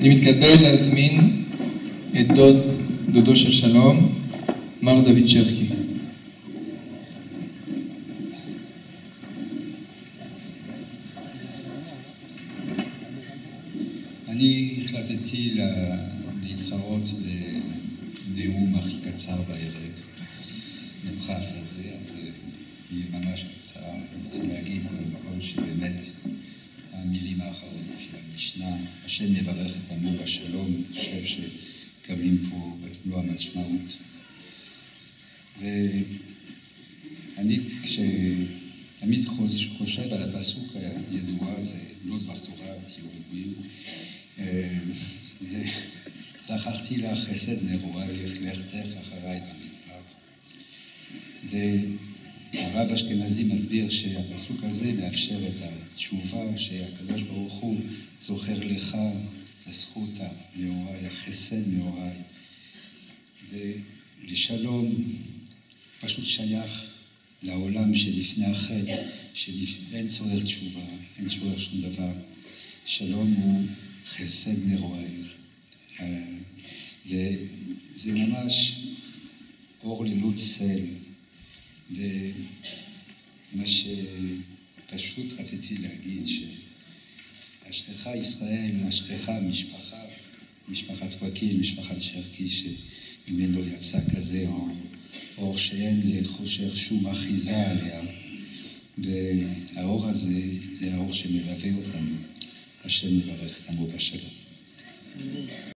אני מתכבד להזמין את דודו של שלום, מר דוד שרקי. אני החלטתי להתחרות בנאום הכי קצר בערב, בפרס הזה, אז יהיה ממש קצר. אני רוצה להגיד קודם כל שבאמת המילים האחרונות של המשנה, השם יברך את עמו בשלום, אני חושב שקבלים פה את מלוא המשמעות. ואני תמיד חושב על הפסוק הידוע, זה לא דבר תורה, תהיו רגועים. זכרתי לך חסד נעורייך, לכתך אחריי במדבר. והרב אשכנזי מסביר שהפסוק הזה מאפשר את התשובה שהקדוש ברוך הוא זוכר לך את הזכות הנעוריי, החסד נעוריי. ולשלום פשוט שייך לעולם שלפני החטא, שאין צורך תשובה, אין צורך שום דבר. שלום הוא חסד נעורייך. וזה ממש אור ללא צל. ומה שפשוט רציתי להגיד, שאשריך ישראל, אשריך משפחת וקיל, משפחת שרקי, שממנו יצא כזה אור שאין לחושך שום אחיזה עליה. והאור הזה זה האור שמלווה אותנו. השם יברך את עמו בשלום.